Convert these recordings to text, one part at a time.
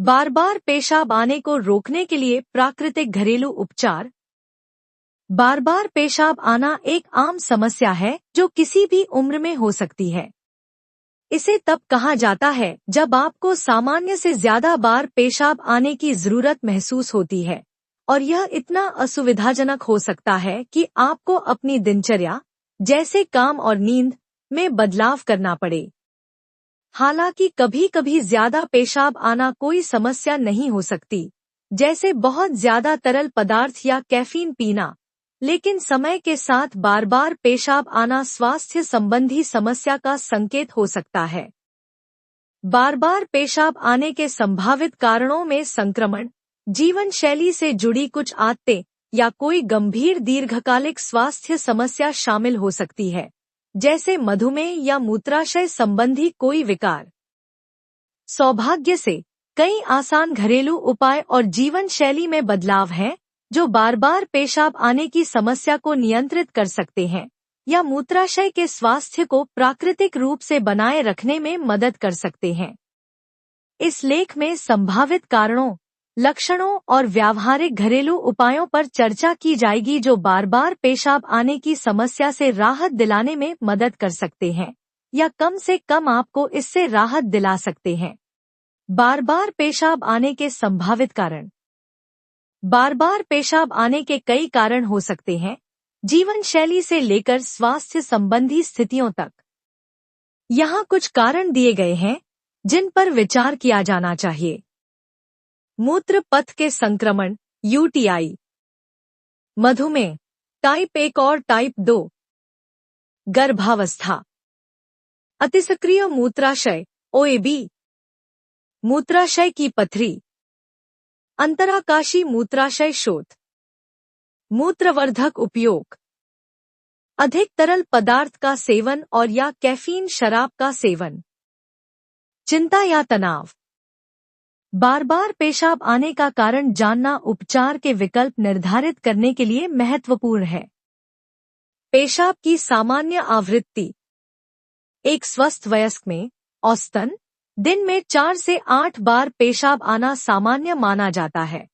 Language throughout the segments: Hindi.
बार बार पेशाब आने को रोकने के लिए प्राकृतिक घरेलू उपचार। बार बार पेशाब आना एक आम समस्या है जो किसी भी उम्र में हो सकती है। इसे तब कहा जाता है जब आपको सामान्य से ज्यादा बार पेशाब आने की जरूरत महसूस होती है और यह इतना असुविधाजनक हो सकता है कि आपको अपनी दिनचर्या जैसे काम और नींद में बदलाव करना पड़े। हालांकि कभी कभी ज्यादा पेशाब आना कोई समस्या नहीं हो सकती, जैसे बहुत ज्यादा तरल पदार्थ या कैफीन पीना, लेकिन समय के साथ बार बार पेशाब आना स्वास्थ्य संबंधी समस्या का संकेत हो सकता है। बार बार पेशाब आने के संभावित कारणों में संक्रमण, जीवन शैली से जुड़ी कुछ आदतें या कोई गंभीर दीर्घकालिक स्वास्थ्य समस्या शामिल हो सकती है, जैसे मधुमेह या मूत्राशय संबंधी कोई विकार। सौभाग्य से कई आसान घरेलू उपाय और जीवन शैली में बदलाव हैं जो बार बार पेशाब आने की समस्या को नियंत्रित कर सकते हैं या मूत्राशय के स्वास्थ्य को प्राकृतिक रूप से बनाए रखने में मदद कर सकते हैं। इस लेख में संभावित कारणों, लक्षणों और व्यावहारिक घरेलू उपायों पर चर्चा की जाएगी जो बार बार पेशाब आने की समस्या से राहत दिलाने में मदद कर सकते हैं या कम से कम आपको इससे राहत दिला सकते हैं। बार बार पेशाब आने के संभावित कारण। बार बार पेशाब आने के कई कारण हो सकते हैं, जीवन शैली से लेकर स्वास्थ्य संबंधी स्थितियों तक। यहाँ कुछ कारण दिए गए हैं जिन पर विचार किया जाना चाहिए। मूत्र पथ के संक्रमण यूटीआई, मधुमेह टाइप 1 और टाइप 2, गर्भावस्था, अतिसक्रिय मूत्राशय ओएबी, मूत्राशय की पथरी, अंतराकाशी मूत्राशय शोथ, मूत्रवर्धक उपयोग, अधिक तरल पदार्थ का सेवन और या कैफीन शराब का सेवन, चिंता या तनाव। बार बार पेशाब आने का कारण जानना उपचार के विकल्प निर्धारित करने के लिए महत्वपूर्ण है। पेशाब की सामान्य आवृत्ति। एक स्वस्थ वयस्क में औसतन दिन में 4 से 8 बार पेशाब आना सामान्य माना जाता है।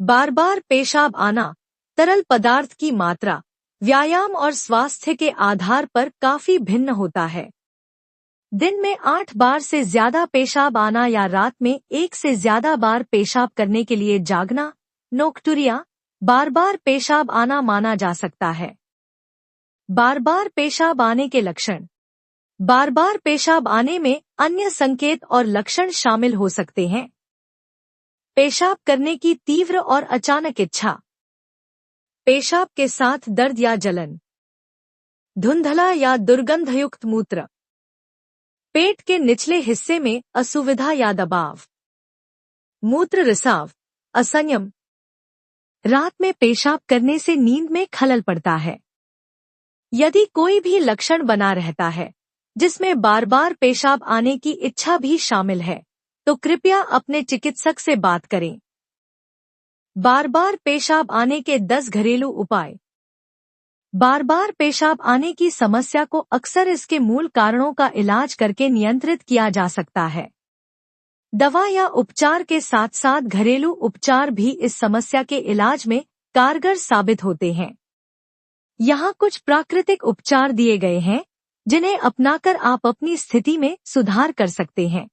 बार बार पेशाब आना तरल पदार्थ की मात्रा, व्यायाम और स्वास्थ्य के आधार पर काफी भिन्न होता है। दिन में 8 बार से ज्यादा पेशाब आना या रात में 1 से ज्यादा बार पेशाब करने के लिए जागना, नोक्टुरिया, बार बार पेशाब आना माना जा सकता है। बार बार पेशाब आने के लक्षण। बार बार पेशाब आने में अन्य संकेत और लक्षण शामिल हो सकते हैं। पेशाब करने की तीव्र और अचानक इच्छा, पेशाब के साथ दर्द या जलन, धुंधला या दुर्गंधयुक्त मूत्र, पेट के निचले हिस्से में असुविधा या दबाव, मूत्र रिसाव, असंयम, रात में पेशाब करने से नींद में खलल पड़ता है। यदि कोई भी लक्षण बना रहता है जिसमें बार बार पेशाब आने की इच्छा भी शामिल है, तो कृपया अपने चिकित्सक से बात करें। बार बार पेशाब आने के 10 घरेलू उपाय। बार बार पेशाब आने की समस्या को अक्सर इसके मूल कारणों का इलाज करके नियंत्रित किया जा सकता है। दवा या उपचार के साथ साथ घरेलू उपचार भी इस समस्या के इलाज में कारगर साबित होते हैं। यहाँ कुछ प्राकृतिक उपचार दिए गए हैं जिन्हें अपनाकर आप अपनी स्थिति में सुधार कर सकते हैं।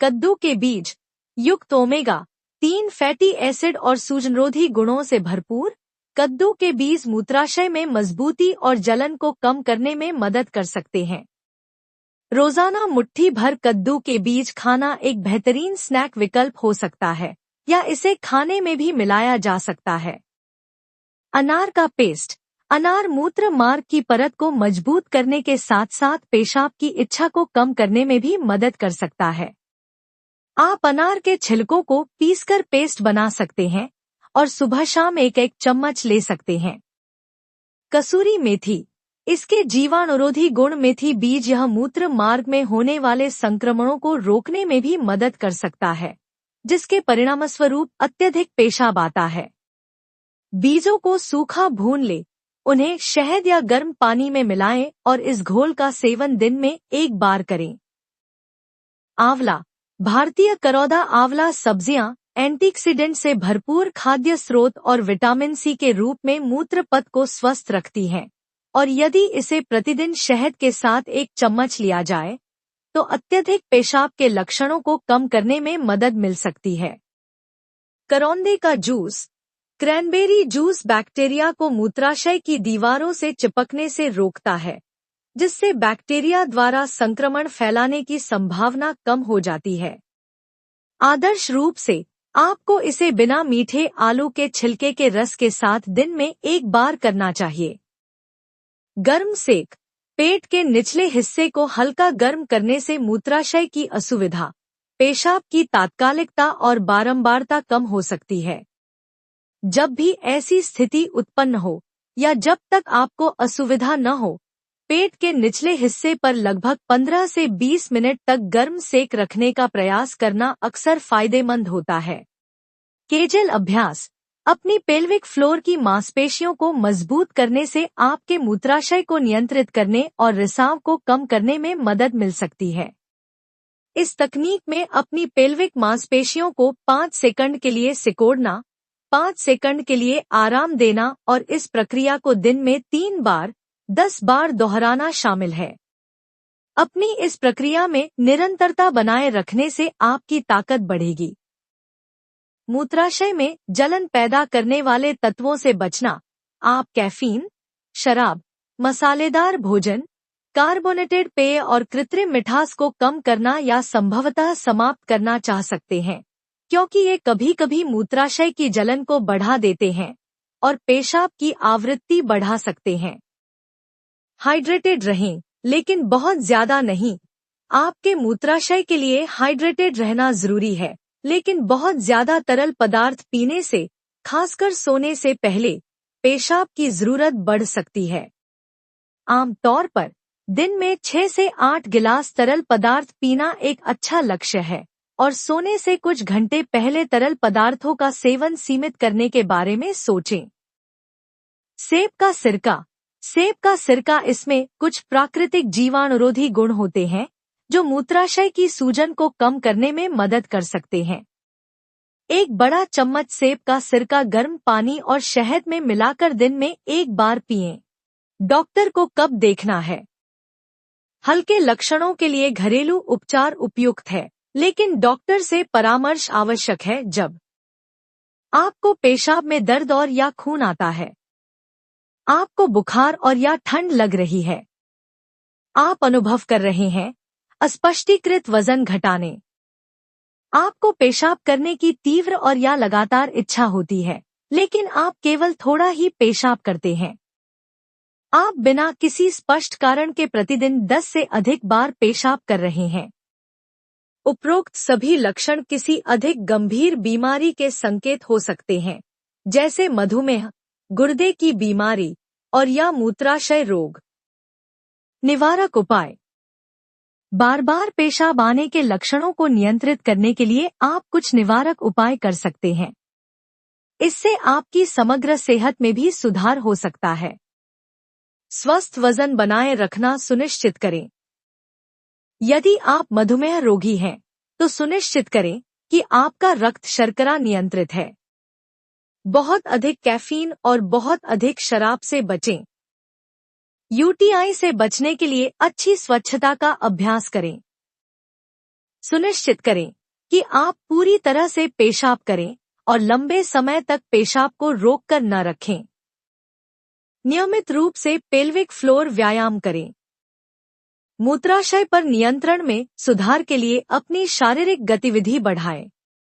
कद्दू के बीज युक्त ओमेगा 3 फैटी एसिड और सूजनरोधी गुणों से भरपूर कद्दू के बीज मूत्राशय में मजबूती और जलन को कम करने में मदद कर सकते हैं। रोजाना मुट्ठी भर कद्दू के बीज खाना एक बेहतरीन स्नैक विकल्प हो सकता है या इसे खाने में भी मिलाया जा सकता है। अनार का पेस्ट। अनार मूत्र मार्ग की परत को मजबूत करने के साथ साथ पेशाब की इच्छा को कम करने में भी मदद कर सकता है। आप अनार के छिलकों को पीसकर पेस्ट बना सकते हैं और सुबह शाम एक चम्मच ले सकते हैं। कसूरी मेथी। इसके जीवाणुरोधी गुण मेथी बीज यह मूत्र मार्ग में होने वाले संक्रमणों को रोकने में भी मदद कर सकता है, जिसके परिणामस्वरूप अत्यधिक पेशाब आता है। बीजों को सूखा भून ले, उन्हें शहद या गर्म पानी में मिलाएं और इस घोल का सेवन दिन में 1 बार करें। आंवला। भारतीय करौदा आंवला सब्जियां एंटीऑक्सीडेंट से भरपूर खाद्य स्रोत और विटामिन सी के रूप में मूत्र पथ को स्वस्थ रखती हैं, और यदि इसे प्रतिदिन शहद के साथ 1 चम्मच लिया जाए तो अत्यधिक पेशाब के लक्षणों को कम करने में मदद मिल सकती है। करौंदे का जूस। क्रैनबेरी जूस बैक्टीरिया को मूत्राशय की दीवारों से चिपकने से रोकता है, जिससे बैक्टीरिया द्वारा संक्रमण फैलाने की संभावना कम हो जाती है। आदर्श रूप से आपको इसे बिना मीठे आलू के छिलके के रस के साथ दिन में 1 बार करना चाहिए। गर्म सेक। पेट के निचले हिस्से को हल्का गर्म करने से मूत्राशय की असुविधा, पेशाब की तात्कालिकता और बारंबारता कम हो सकती है। जब भी ऐसी स्थिति उत्पन्न हो या जब तक आपको असुविधा न हो, पेट के निचले हिस्से पर लगभग 15 से 20 मिनट तक गर्म सेक रखने का प्रयास करना अक्सर फायदेमंद होता है। केजल अभ्यास। अपनी पेल्विक फ्लोर की मांसपेशियों को मजबूत करने से आपके मूत्राशय को नियंत्रित करने और रिसाव को कम करने में मदद मिल सकती है। इस तकनीक में अपनी पेल्विक मांसपेशियों को 5 सेकंड के लिए सिकोड़ना, 5 सेकंड के लिए आराम देना और इस प्रक्रिया को दिन में 3 बार 10 बार दोहराना शामिल है। अपनी इस प्रक्रिया में निरंतरता बनाए रखने से आपकी ताकत बढ़ेगी। मूत्राशय में जलन पैदा करने वाले तत्वों से बचना। आप कैफीन, शराब, मसालेदार भोजन, कार्बोनेटेड पेय और कृत्रिम मिठास को कम करना या संभवतः समाप्त करना चाह सकते हैं, क्योंकि ये कभी-कभी मूत्राशय की जलन को बढ़ा देते हैं और पेशाब की आवृत्ति बढ़ा सकते हैं। हाइड्रेटेड रहें, लेकिन बहुत ज्यादा नहीं। आपके मूत्राशय के लिए हाइड्रेटेड रहना जरूरी है, लेकिन बहुत ज्यादा तरल पदार्थ पीने से, खासकर सोने से पहले, पेशाब की जरूरत बढ़ सकती है। आमतौर पर दिन में 6 से 8 गिलास तरल पदार्थ पीना एक अच्छा लक्ष्य है, और सोने से कुछ घंटे पहले तरल पदार्थों का सेवन सीमित करने के बारे में सोचें। सेब का सिरका। सेब का सिरका, इसमें कुछ प्राकृतिक जीवाणुरोधी गुण होते हैं जो मूत्राशय की सूजन को कम करने में मदद कर सकते हैं। 1 बड़ा चम्मच सेब का सिरका गर्म पानी और शहद में मिलाकर दिन में 1 बार पिएं। डॉक्टर को कब देखना है? हल्के लक्षणों के लिए घरेलू उपचार उपयुक्त है, लेकिन डॉक्टर से परामर्श आवश्यक है जब आपको पेशाब में दर्द और या खून आता है, आपको बुखार और या ठंड लग रही है, आप अनुभव कर रहे हैं अस्पष्टीकृत वजन घटाने, आपको पेशाब करने की तीव्र और या लगातार इच्छा होती है, लेकिन आप केवल थोड़ा ही पेशाब करते हैं, आप बिना किसी स्पष्ट कारण के प्रतिदिन 10 से अधिक बार पेशाब कर रहे हैं। उपरोक्त सभी लक्षण किसी अधिक गंभीर बीमारी के संकेत हो सकते हैं, जैसे मधुमेह, गुर्दे की बीमारी और या मूत्राशय रोग। निवारक उपाय। बार बार पेशाब आने के लक्षणों को नियंत्रित करने के लिए आप कुछ निवारक उपाय कर सकते हैं। इससे आपकी समग्र सेहत में भी सुधार हो सकता है। स्वस्थ वजन बनाए रखना सुनिश्चित करें। यदि आप मधुमेह रोगी हैं, तो सुनिश्चित करें कि आपका रक्त शर्करा नियंत्रित है। बहुत अधिक कैफीन और बहुत अधिक शराब से बचें। यूटीआई से बचने के लिए अच्छी स्वच्छता का अभ्यास करें। सुनिश्चित करें कि आप पूरी तरह से पेशाब करें और लंबे समय तक पेशाब को रोककर न रखें। नियमित रूप से पेल्विक फ्लोर व्यायाम करें। मूत्राशय पर नियंत्रण में सुधार के लिए अपनी शारीरिक गतिविधि बढ़ाएं।